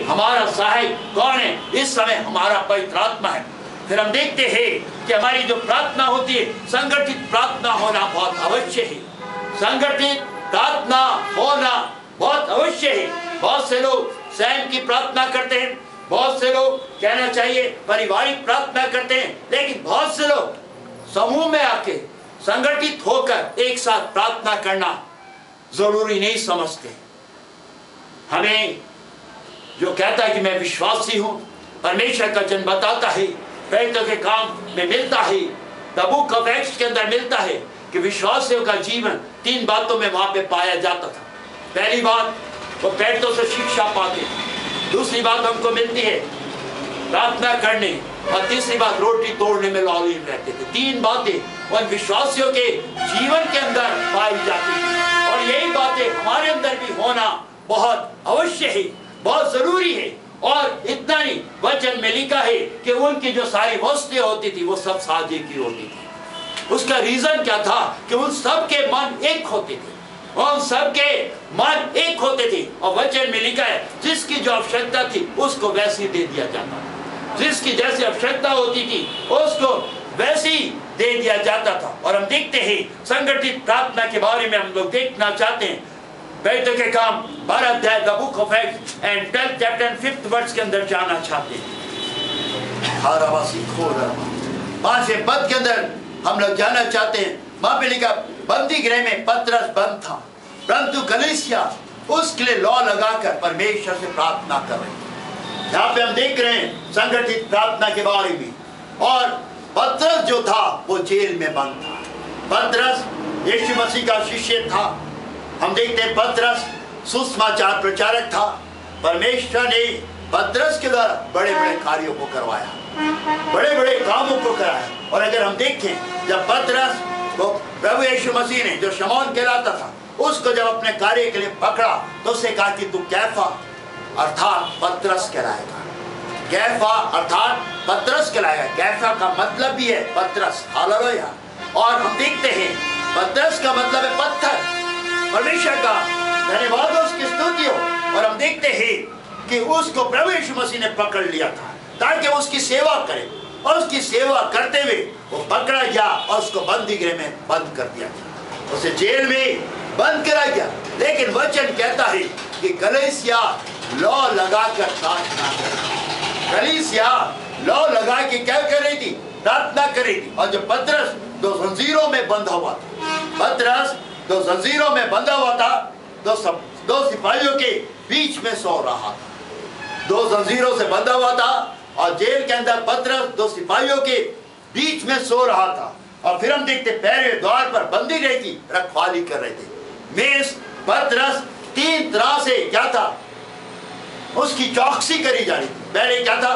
हमारा सहायक कौन है? इस समय हमारा पवित्र आत्मा है। फिर हम देखते हैं कि हमारी जो प्रार्थना होती है, संगठित प्रार्थना होना बहुत अवश्य है। संगठित प्रार्थना होना बहुत अवश्य है। बहुत से लोग स्वयं की प्रार्थना करते हैं, बहुत से लोग कहना चाहिए पारिवारिक प्रार्थना करते हैं, लेकिन बहुत से लोग समूह में आके संगठित होकर एक साथ प्रार्थना करना जरूरी नहीं समझते। हमें जो कहता है कि मैं विश्वासी हूं, परमेश्वर का जन बताता है, प्रेरितों के काम में मिलता है, द बुक ऑफ एक्ट्स के अंदर मिलता है कि विश्वासियों का जीवन 3 बातों में वहां पे पाया जाता था। पहली बात, वो प्रेरितों से शिक्षा पाते। दूसरी बात हमको मिलती है प्रार्थना करने, और तीसरी बात रोटी तोड़ने में लॉलीन रहते थे। 3 बातें उन विश्वासियों के जीवन के अंदर पाई जाती थी, और यही बातें हमारे अंदर भी होना बहुत अवश्य है, बहुत जरूरी है। और इतना नहीं, वचन में लिखा है कि उनकी जो सारी वस्तुएं होती थी वो सब साझे की होती थी। उसका रीजन क्या था? कि उन सब के मन एक होते थे, और सबके मन एक होते थे। और वचन में लिखा है जिसकी जो आवश्यकता थी उसको वैसी दे दिया जाता था, जिसकी जैसी आवश्यकता होती थी उसको वैसी दे दिया जाता था। और हम देखते हैं संगठित प्रार्थना के बारे में हम लोग देखना चाहते हैं। प्रेरितों के काम 12 अध्याय the book of Acts and 12th chapter and 5th verse के अंदर जाना चाहते हैं। 5वें पद के अंदर हम लोग जाना चाहते हैं। वहां पे लिखा, बंदी गृह में पतरस बंद था, परंतु कलीसिया उसके लिए लॉ लगाकर परमेश्वर से प्रार्थना कर रही थी। यहाँ पे हम देख रहे हैं संगठित प्रार्थना के बारे में। और पतरस जो था वो जेल में बंद था। पतरस यीशु मसीह का शिष्य था। हम देखते हैं पतरस सुसमाचार प्रचारक था। परमेश्वर ने पतरस के द्वारा बड़े बड़े कार्यों को करवाया, बड़े बड़े कामों को कराया। और अगर हम देखें, जब पतरस को प्रभु यीशु मसीह ने, जो शमौन कहलाता था, उसको जब अपने कार्य के लिए पकड़ा तो उससे कहा कि तू कैफा अर्थात पतरस कहलाएगा। कैफा अर्थात पतरस कहलाएगा। कैफा का मतलब भी है पतरस। हालेलुया। और हम देखते हैं पतरस का मतलब है पत्थर। परमेश्वर का धन्यवाद हो, उसकी स्तुति हो। और हम देखते हैं कि उसको प्रभु यीशु मसीह ने पकड़ लिया था ताकि वो उसकी सेवा करे, और उसकी सेवा करते हुए वो पकड़ा गया और उसको बंदी गृह में बंद कर दिया गया, उसे जेल में बंद करा गया। लेकिन वचन कहता है कि कलीसिया लॉ लगाकर प्रार्थना कर, कलीसिया लॉ लगा के क्या कर रही थी? प्रार्थना कर रही थी। और जो पतरस 2 जंजीरों में बंधा हुआ था, पतरस 2 जंजीरों में बंधा हुआ था, 2 सिपाहियों के बीच में सो रहा था। 2 जंजीरों से बंधा हुआ था और जेल के अंदर पतरस 2 सिपाहियों के बीच में सो रहा था। और फिर हम देखते पहरे द्वार पर बंदी गृह की रखवाली कर रहे थे। मेस पतरस 3 तरह से क्या था? उसकी चौकसी करी जा रही थी। पहले क्या था?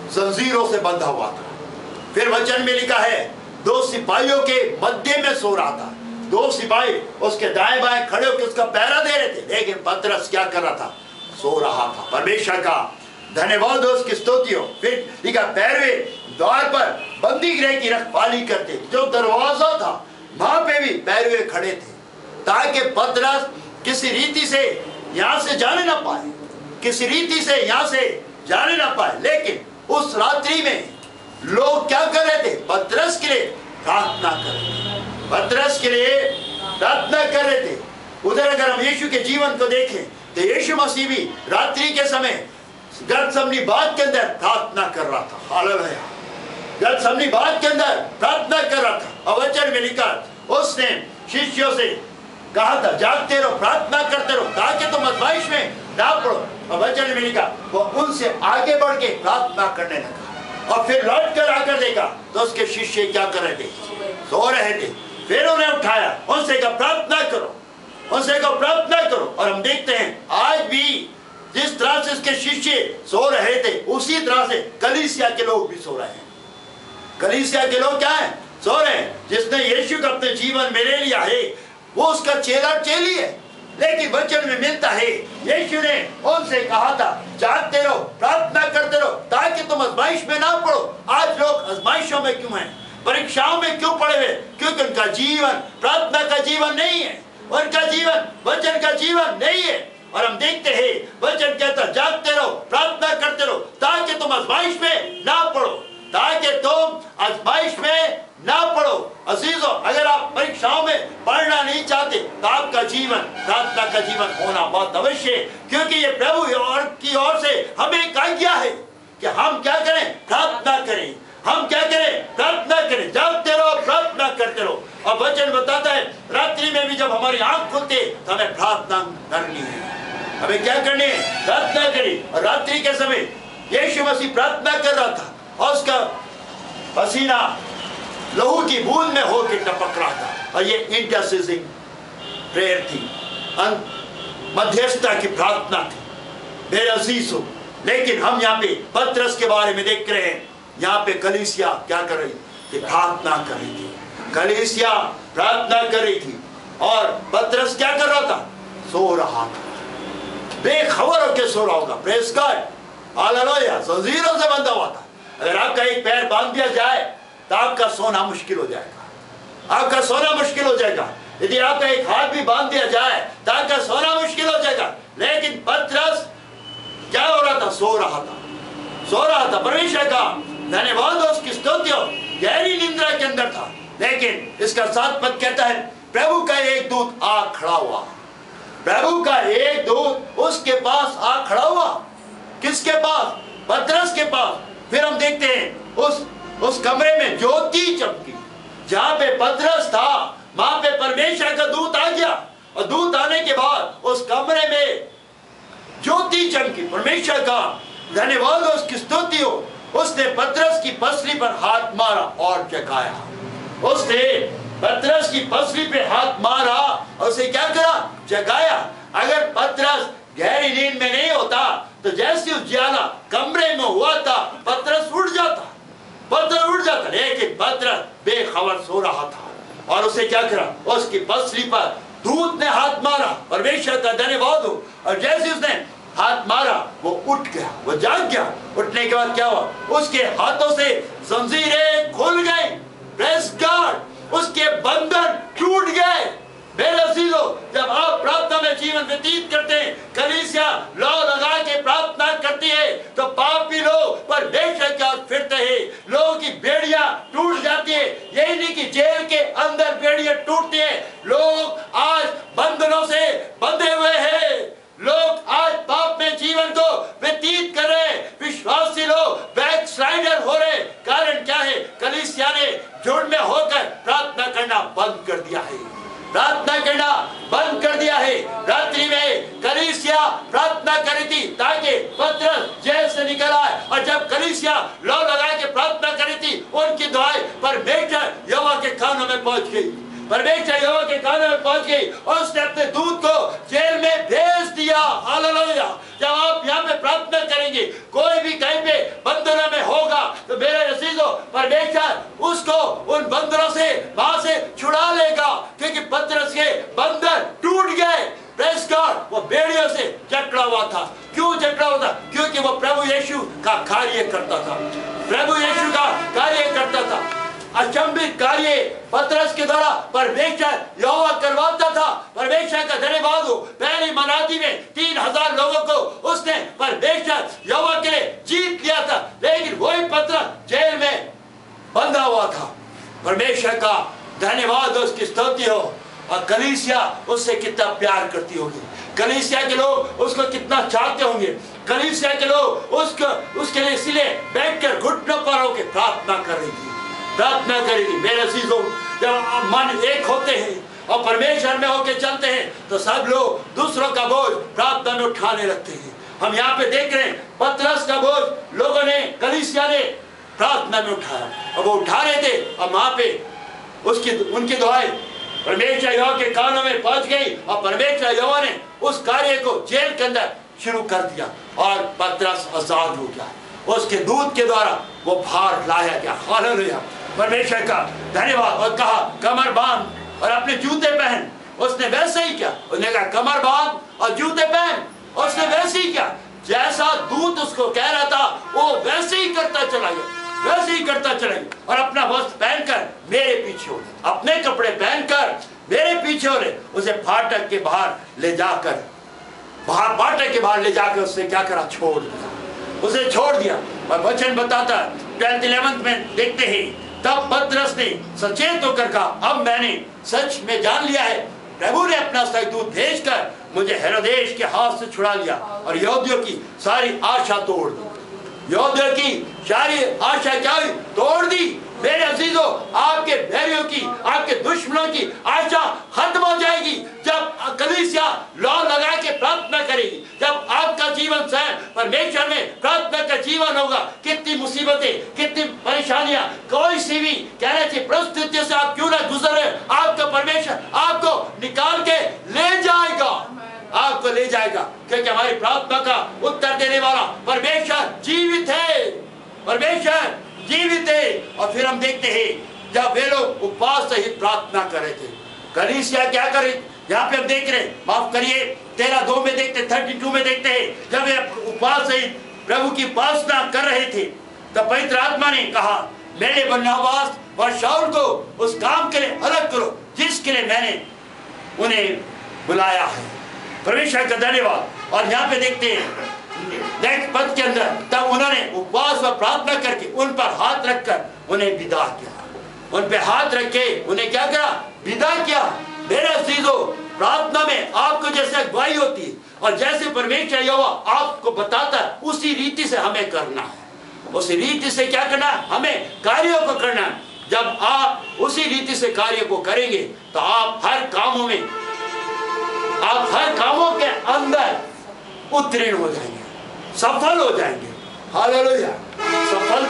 जंजीरों से बंधा हुआ था। फिर वचन में लिखा है 2 सिपाहियों के मध्य में सो रहा था। 2 सिपाही उसके दाएं बाएं खड़े होकर उसका पहरा दे रहे थे, लेकिन पतरस क्या कर रहा था? सो रहा था। परमेश्वर का धन्यवाद हो, उसकी स्तुति हो। फिर लिखा पैरवे द्वार पर बंदी गृह की रखवाली करते। जो दरवाजा था वहां पे भी पैरवे खड़े थे ताकि पतरस किसी रीति से यहाँ से जाने ना पाए, किसी रीति से यहाँ से जाने ना पाए। लेकिन उस रात्रि में लोग क्या कर रहे थे? पतरस के लिए प्रार्थना कर रहे थे, पतरस के लिए प्रार्थना कर रहे थे। उधर अगर हम यीशु के जीवन को देखें तो यीशु मसीह भी रात्रि के समय गतसमनी बाग के अंदर प्रार्थना कर रहा था। हालेलुया। गतसमनी बाग के अंदर प्रार्थना कर रहा था। और वचन में लिखा, उसने शिष्यों से कहा था जागते रहो, प्रार्थना करते रहो ताकि तुम आजमाइश में ना पड़ो। और वचन में लिखा वो उनसे आगे बढ़ के प्रार्थना करने लगा। और फिर लौट कर आकर देखा तो उसके शिष्य क्या कर रहे थे? सो रहे थे। फिर उन्हें उठाया, उनसे कहा प्रार्थना करो, उनसे कहा प्रार्थना करो। और हम देखते हैं आज भी जिस तरह से उसके शिष्य सो रहे थे उसी तरह से कलीसिया के लोग भी सो रहे हैं। कलीसिया के लोग क्या है? सो रहे हैं। जिसने यीशु को अपने जीवन में ले लिया है वो उसका चेला चेली है। लेकिन वचन में मिलता है यीशु ने उनसे कहा था जागते रहो, प्रार्थना करते रहो ताकि तुम आजमाइश में ना पड़ो। आज लोग आजमाइशों में क्यों हैं? परीक्षाओं में क्यों पड़े हुए? क्योंकि उनका जीवन प्रार्थना का जीवन नहीं है, उनका जीवन वचन का जीवन नहीं है। और हम देखते हैं वचन कहता जागते रहो, का जीवन होना बहुत अवश्य है, क्योंकि ये प्रभु की ओर से हमें एक आज्ञा है कि हम क्या करें, प्रार्थना करें। हम क्या करें, प्रार्थना करें, जागते रहो, प्रार्थना करते रहो। और वचन बताता है रात्रि में भी जब हमारी आंख खुलती है तो हमें प्रार्थना करनी है। हमें क्या करनी है, प्रार्थना करें। और रात्रि के समय यीशु मसीह प्रार्थना कर रहा था और उसका पसीना लहू की बूंद में होकर टपक रहा था। और ये इंटरसीडिंग प्रेयर थी, मध्यस्थता की प्रार्थना थी मेरे अजीजों। लेकिन हम यहाँ पे पतरस के बारे में देख रहे हैं, यहाँ पे कलीसिया क्या कर रही थी, प्रार्थना कर रही थी। कलीसिया प्रार्थना कर रही थी और पतरस क्या कर रहा था, सो रहा था, बेखबर होकर सो रहा होगा। Praise God, hallelujah. जंजीरों से बंधा हुआ था। अगर आपका एक पैर बांध दिया जाए तो आपका सोना मुश्किल हो जाएगा, आपका सोना मुश्किल हो जाएगा। यदि आपका एक हाथ भी बांध दिया जाए तो आपका सोना मुश्किल हो जाएगा। लेकिन पतरस क्या हो रहा था, सो रहा था, सो रहा था। परमेश्वर का धन्यवाद, उसकी स्तुति हो, गहरी निंद्रा के अंदर था। लेकिन इसका 7 पद कहता है प्रभु का एक दूत आ खड़ा हुआ। प्रभु का एक दूत उसके पास आ खड़ा हुआ। किसके पास, पतरस के पास। फिर हम देखते हैं उस कमरे में ज्योति चमकी। जहां पे पतरस था वहां पे परमेश्वर का दूत आ गया। और दूत आने के बाद उस कमरे में ज्योति चमकी। परमेश्वर का धन्यवाद, उसकी स्तुति हो। उसने पतरस की पसली पर हाथ मारा और जगाया। उसने पतरस की पसली पे हाथ मारा और उसे क्या करा, जगाया। अगर पतरस गहरी नींद में नहीं होता तो जैसे उजाला कमरे में हुआ था पतरस उठ जाता, पतरस उठ जाता। लेकिन पतरस बेखबर सो रहा था और उसे क्या करा, उसकी पसली पर दूत ने हाथ मारा। परमेश्वर का धन्यवाद हो। और जैसे उसने हाथ मारा वो उठ गया, वो जाग गया। उठने के बाद क्या हुआ, उसके हाथों से जंजीरें खुल गई। प्रेज़ गॉड, उसके बंधन टूट गए। मेरे अजीजों, जब आप प्रार्थना में जीवन व्यतीत करते हैं, कलीसिया लौ लगा के प्रार्थना करती है तो पापी लोग परमेश्वर की ओर फिरते हैं। लोगों की बेड़ियां टूट जाती है। यही नहीं कि जेल के अंदर बेड़ियां टूटती है, लोग आज बंधनों से बंधे हुए हैं। लोग आज पाप में जीवन को व्यतीत कर रहे हैं। विश्वासी लोग बैकस्लाइडर हो रहे। कारण क्या है, कलीसिया ने झुंड में होकर प्रार्थना करना बंद कर दिया है, प्रार्थना करना बंद कर दिया है। रात्रि में कलीसिया प्रार्थना करी थी ताकि पतरस जेल से निकल आए। और जब कलीसिया लौ लगा के प्रार्थना करी थी, उनकी दुआएं परमेश्वर यहोवा के कानों में पहुंच गई। परमेश्वर यहोवा के कानों में पहुंच गई और उसने अपने दूत को जेल में भेज दिया। हालेलुया। जब आप यहाँ पे प्रार्थना करेंगे, कोई भी कहीं पे बंधनों में होगा तो मेरे अजीजों, परमेश्वर उसको उन बंधनों से वहां से छुड़ा लेगा, क्योंकि पतरस के बंधन टूट गए। प्रेज़ गॉड, वो बेड़ियों से जकड़ा हुआ था। क्यों जकड़ा हुआ था? क्योंकि वो प्रभु यीशु का कार्य करता था, प्रभु यीशु का कार्य करता था। अचंभित कार्य पतरस के द्वारा परमेश्वर यहोवा करवाता था। परमेश्वर का धन्यवाद हो। पहली मनादी में 3000 लोगों को उसने परमेश्वर यहोवा के लिए जीत लिया था। लेकिन वही पतरस जेल में बंधा हुआ था। परमेश्वर का धन्यवाद हो, उसकी स्तुति हो। और कलीसिया उससे कितना प्यार करती होगी, कलीसिया के लोग उसको कितना चाहते होंगे। कलीसिया के लोग उसके लिए इसलिए बैठकर घुटनों पर होकर प्रार्थना कर रही थी, प्रार्थना करेगी। मेरे अजीजों, जब मन एक होते हैं और परमेश्वर में होकर चलते हैं तो सब लोग दूसरों का बोझ प्रार्थना में उठाने लगते हैं। हम यहाँ पे देख रहे हैं पतरस का बोझ लोगों ने, कलीसिया ने प्रार्थना में उठाया और वो उठा रहे थे। और वहां पे उनकी दुआएं परमेश्वर यहोवा के कानों में पहुंच गई और परमेश्वर यहोवा ने उस कार्य को जेल के अंदर शुरू कर दिया और पतरस आजाद हो गया। उसके दूत के द्वारा वो भार लाया गया। हालेलुया, परमेश्वर का धन्यवाद। और कहा कमर बांध और अपने जूते पहन। उसने वैसे ही किया। उसने कहा कमर बांध और जूते पहन। उसने वैसे ही किया, जैसा दूत उसको कह रहा था वो वैसे ही करता चला गया, वैसे ही करता चला गया। और अपना वस्त्र पहनकर मेरे पीछे हो, अपने कपड़े पहनकर मेरे पीछे हो रहे। उसे फाटक के बाहर ले जाकर उसने क्या करा, छोड़ दिया, उसे छोड़ दिया। और वचन बताता 11 में देखते हैं, तब पतरस ने सचेत होकर कहा, अब मैंने सच में जान लिया है प्रभु ने अपना स्वर्गदूत भेजकर मुझे हेरोदेस के हाथ से छुड़ा लिया और यहूदियों की सारी आशा तोड़ दी। यहूदियों की सारी आशा क्या हुई? तोड़ दी। मेरे अजीजों, आपके बैरियों की, आपके दुश्मनों की आशा खत्म हो जाएगी जब कलीसिया लौ लगा के प्रार्थना करेगी, जब आपका जीवन स्वयं परमेश्वर में प्रार्थना का जीवन होगा। कितनी मुसीबतें, कितनी परेशानियां, कोई सी भी कहना चाहिए परिस्थितियों से आप क्यों ना गुजर रहे, आपका परमेश्वर आपको निकाल के ले जाएगा, आपको ले जाएगा, क्योंकि हमारी प्रार्थना का उत्तर देने वाला परमेश्वर जीवित है। परमेश्वर जीवित है। और फिर हम देखते हैं जब वे लोग उपवास सहित प्रार्थना कर रहे थे, कलीसिया क्या करे? यहाँ पे हम देख रहे हैं, माफ करिए 13:2 में देखते, 32 में देखते हैं, जब वे उपवास सहित प्रभु की उपासना कर रहे थे तब पवित्र आत्मा ने कहा, मेरे बरनबास और शाऊल को उस काम के लिए अलग करो जिसके लिए मैंने उन्हें बुलाया है। परमेश्वर का धन्यवाद। और यहाँ पे देखते हैं नेक्स्ट पद के अंदर, तब उन्होंने उपवास व प्रार्थना करके उन पर हाथ रखकर उन्हें विदा किया। उन पे हाथ रखे उन्हें क्या करा? विदा किया। मेरे अजीजों, प्रार्थना में आपको जैसे अगुवाई होती है और जैसे परमेश्वर यहोवा आपको बताता है, उसी रीति से हमें करना है। उसी रीति से क्या करना है? हमें कार्यों को करना है। जब आप उसी रीति से कार्य को करेंगे तो आप हर कामों के अंदर उत्तीर्ण हो जाएंगे, सफल हो जाएंगे। हालेलुया। सफल